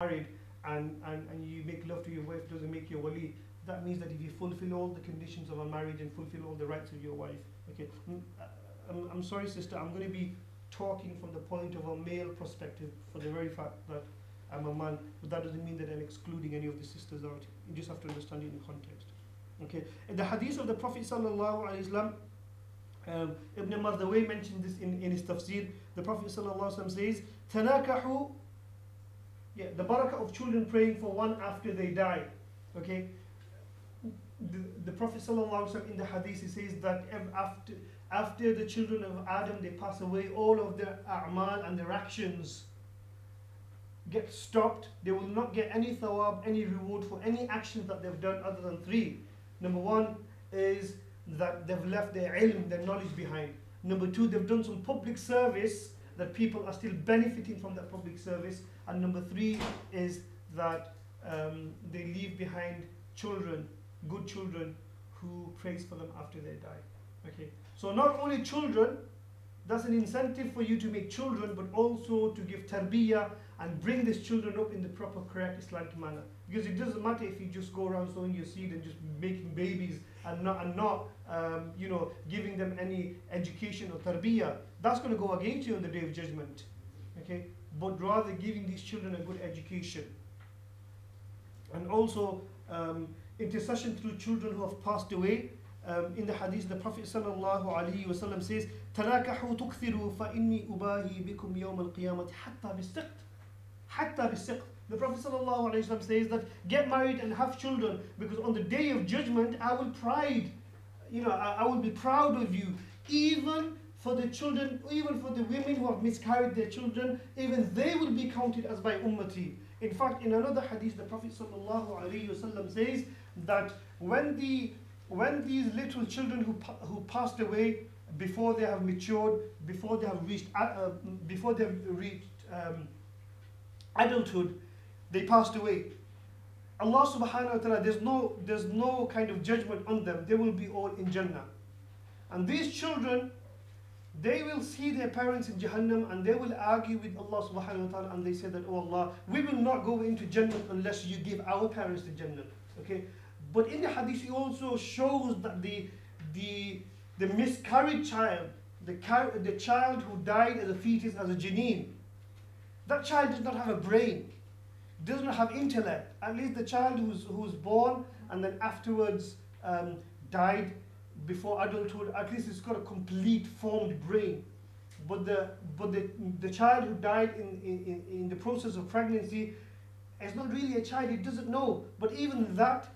married and you make love to your wife, doesn't make you a wali. That means that if you fulfill all the conditions of a marriage and fulfill all the rights of your wife, okay. I'm sorry, sister, I'm going to be talking from the point of a male perspective for the very fact that I'm a man, but that doesn't mean that I'm excluding any of the sisters out. You just have to understand it in context. Okay. In the hadith of the Prophet sallallahu alaihi wasallam, Ibn Mardaway mentioned this in his tafsir. The Prophet sallallahu alaihi wasallam says, "Tanakahu." Yeah, the barakah of children praying for one after they die. Okay. The Prophet sallallahu alaihi wasallam in the hadith, he says that after the children of Adam they pass away, all of their a'mal and their actions get stopped. They will not get any thawab, any reward for any actions that they've done other than three. Number one is that they've left their ilm, their knowledge behind. Number two, they've done some public service that people are still benefiting from that public service. And number three is that they leave behind children, good children, who prays for them after they die. Okay. So not only children, that's an incentive for you to make children, but also to give tarbiyah and bring these children up in the proper, correct Islamic manner. Because it doesn't matter if you just go around sowing your seed and just making babies and not giving them any education or tarbiyah. That's going to go against you on the day of judgment. Okay, but rather giving these children a good education. And also intercession through children who have passed away. In the hadith, the Prophet sallallahu alaihi wasallam says, "Tanakahu tukthiru fa inni ubahi bikum yawm al-qiyamah hatta bis-siqt." Hatta bis-siqt. The Prophet sallallahu alaihi wasallam says that get married and have children, because on the day of judgment I will I will be proud of you, even for the children, even for the women who have miscarried their children, even they will be counted as by ummati. In fact, in another hadith, the Prophet sallallahu alaihi wasallam says that when these little children who passed away before they have matured, before they have reached adulthood, they passed away. Allah subhanahu wa ta'ala, there's no kind of judgment on them. They will be all in Jannah. And these children, they will see their parents in Jahannam and they will argue with Allah subhanahu wa ta'ala, and they say that, "Oh Allah, we will not go into Jannah unless you give our parents the Jannah." Okay. But in the hadith, he also shows that the miscarried child, the child who died as a fetus, as a janeen, that child does not have a brain, does not have intellect. At least the child who was born and then afterwards died before adulthood, at least it's got a complete formed brain. But the child who died in the process of pregnancy is not really a child. It doesn't know. But even that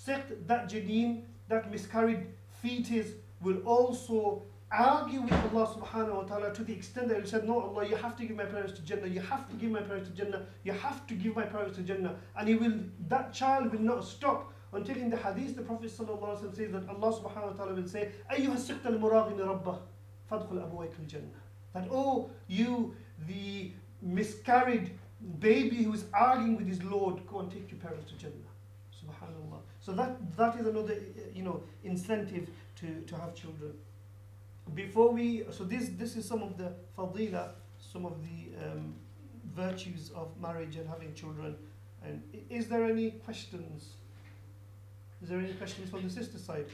that janeen, that miscarried fetus, will also argue with Allah subhanahu wa ta'ala, to the extent that he said, "No, Allah, you have to give my parents to Jannah, you have to give my parents to Jannah, you have to give my parents to Jannah." And that child will not stop until in the hadith the Prophet sallallahu alaihi wasallam says that Allah subhanahu wa ta'ala will say, "Ayyuha as-siqt al-muraghim rabbah fadkhul abawayk al-jannah." That, "Oh, you, the miscarried baby who is arguing with his Lord, go and take your parents to Jannah." Subhanallah. So that is another incentive to have children. This is some of the fadila, some of the virtues of marriage and having children. And is there any questions? Is there any questions from the sister side?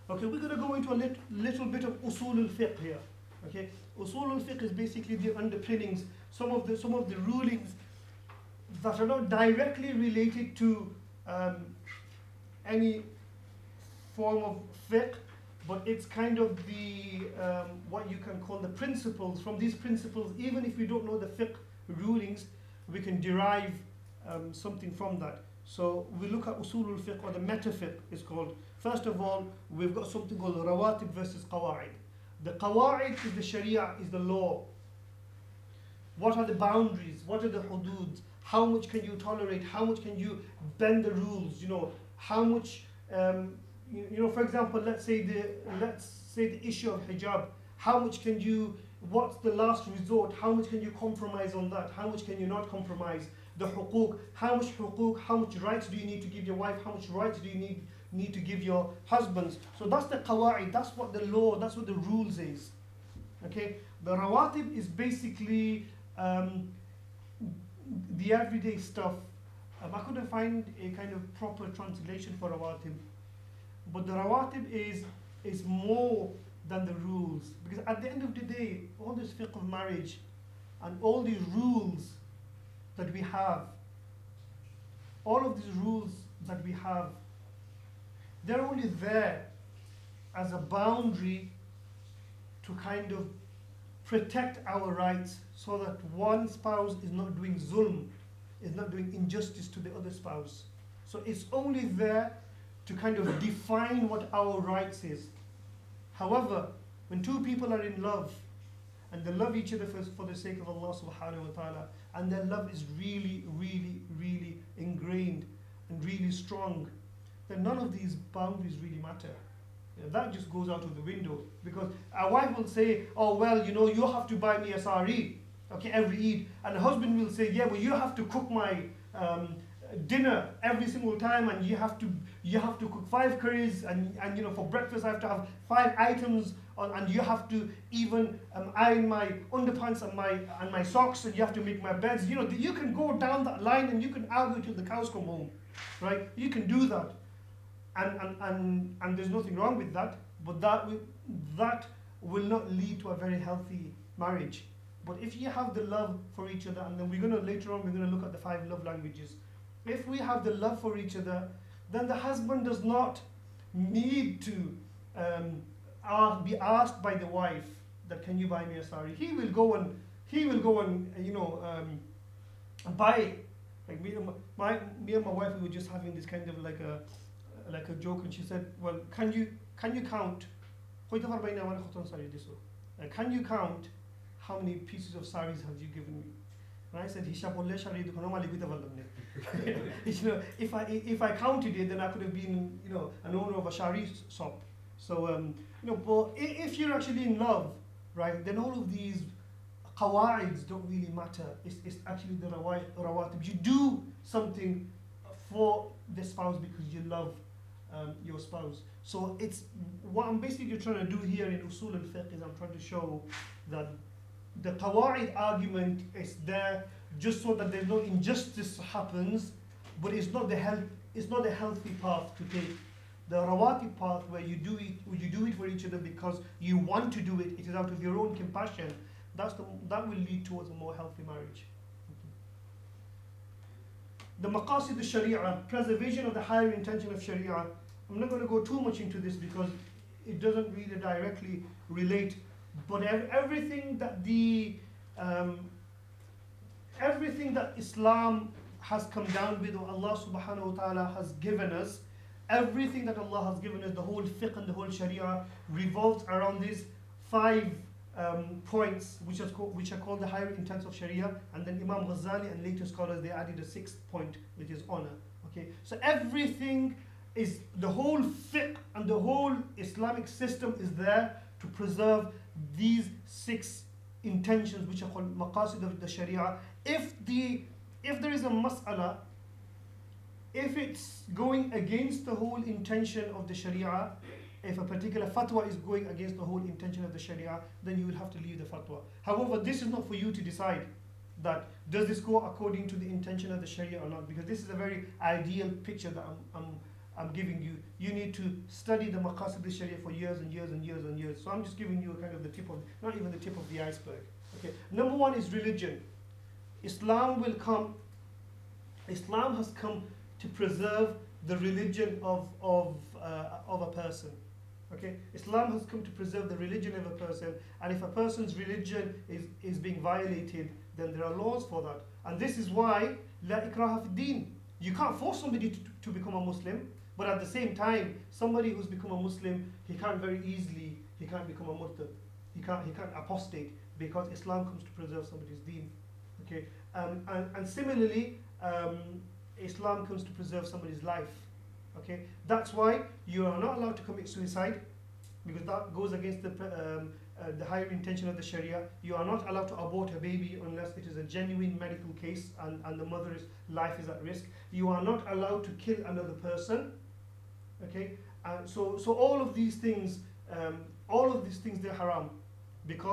Okay, we're going to go into a little bit of usul al-fiqh here. Okay, usul al-fiqh is basically the underpinnings, some of the rulings that are not directly related to any form of fiqh, but it's kind of the what you can call the principles. From these principles, even if we don't know the fiqh rulings, we can derive something from that. So we look at usul al-fiqh, or the meta fiqh is called. First of all, we've got something called rawatib versus qawa'id. The qawa'id is the sharia, is the law. What are the boundaries? What are the hudud? How much can you tolerate? How much can you bend the rules? How much? For example, let's say the issue of hijab. How much can you? What's the last resort? How much can you compromise on that? How much can you not compromise? The huquq. How much rights do you need to give your wife? How much rights do you need to give your husbands? So that's the qawa'id. That's what the law. That's what the rules is. Okay, the rawatib is basically the everyday stuff. I couldn't find a kind of proper translation for rawatib, but the rawatib is more than the rules, because at the end of the day, all this fiqh of marriage and all these rules that we have, all of these rules that we have, they're only there as a boundary to kind of protect our rights, so that one spouse is not doing zulm, is not doing injustice to the other spouse. So it's only there to kind of define what our rights is. However, when two people are in love and they love each other for the sake of Allah subhanahu wa ta'ala, and their love is really, really, really ingrained and really strong, then none of these boundaries really matter. That just goes out of the window, because a wife will say, oh well, you know, you have to buy me a sari, okay, every Eid, and the husband will say, yeah, well, you have to cook my dinner every single time, and you have to cook 5 curries, and you know, for breakfast I have to have 5 items, and you have to even iron my underpants and my socks, and you have to make my beds. You know, you can go down that line and you can argue till the cows come home, right? You can do that. And there's nothing wrong with that, but that will not lead to a very healthy marriage. But if you have the love for each other, and then later on we're gonna look at the 5 love languages. If we have the love for each other, then the husband does not need to be asked by the wife that, can you buy me a sari? He will go and you know, buy it. Like me and my wife, we were just having this kind of like a joke, and she said, well, can you count? Can you count how many pieces of saris have you given me? And I said, you know, if I counted it, then I could have been, you know, an owner of a shari shop. So you know, but if you're actually in love, right, then all of these qawaids don't really matter. It's actually the rawatib. You do something for the spouse because you love your spouse. So it's what I'm basically trying to do here in usul al-fiqh is I'm trying to show that the qawaid argument is there just so that there's no injustice happens, but it's not the healthy path to take. The rawatib path, where you do it for each other because you want to do it, it is out of your own compassion, that will lead towards a more healthy marriage. The maqasid al-sharia, preservation of the higher intention of sharia. I'm not going to go too much into this because it doesn't really directly relate, but everything that Islam has come down with, or Allah subhanahu wa ta'ala has given us, everything that Allah has given us, the whole fiqh and the whole sharia revolves around these 5 points, which are called the higher intents of sharia. And then Imam Ghazali and later scholars, they added a 6th point, which is honor. Okay, so everything is, the whole fiqh and the whole Islamic system is there to preserve these 6 intentions, which are called maqasid of the sharia. If there is a mas'ala, if it's going against the whole intention of the sharia, if a particular fatwa is going against the whole intention of the sharia, then you will have to leave the fatwa. However, this is not for you to decide that does this go according to the intention of the sharia or not, because this is a very ideal picture that I'm giving you. You need to study the maqasid of the sharia for years and years and years and years. So I'm just giving you kind of the tip of, not even the tip of the iceberg. Okay. Number 1 is religion. Islam has come to preserve the religion of a person. Okay, Islam has come to preserve the religion of a person, and if a person's religion is being violated, then there are laws for that. And this is why la ikraha fi din. You can't force somebody to become a Muslim, but at the same time, somebody who's become a Muslim, he can't very easily, he can't become a murtad. He can't apostate, because Islam comes to preserve somebody's deen. Okay, and similarly, Islam comes to preserve somebody's life. Okay, that's why you are not allowed to commit suicide, because that goes against the higher intention of the sharia. You are not allowed to abort a baby unless it is a genuine medical case and the mother's life is at risk. You are not allowed to kill another person. Okay, so all of these things, they're haram, because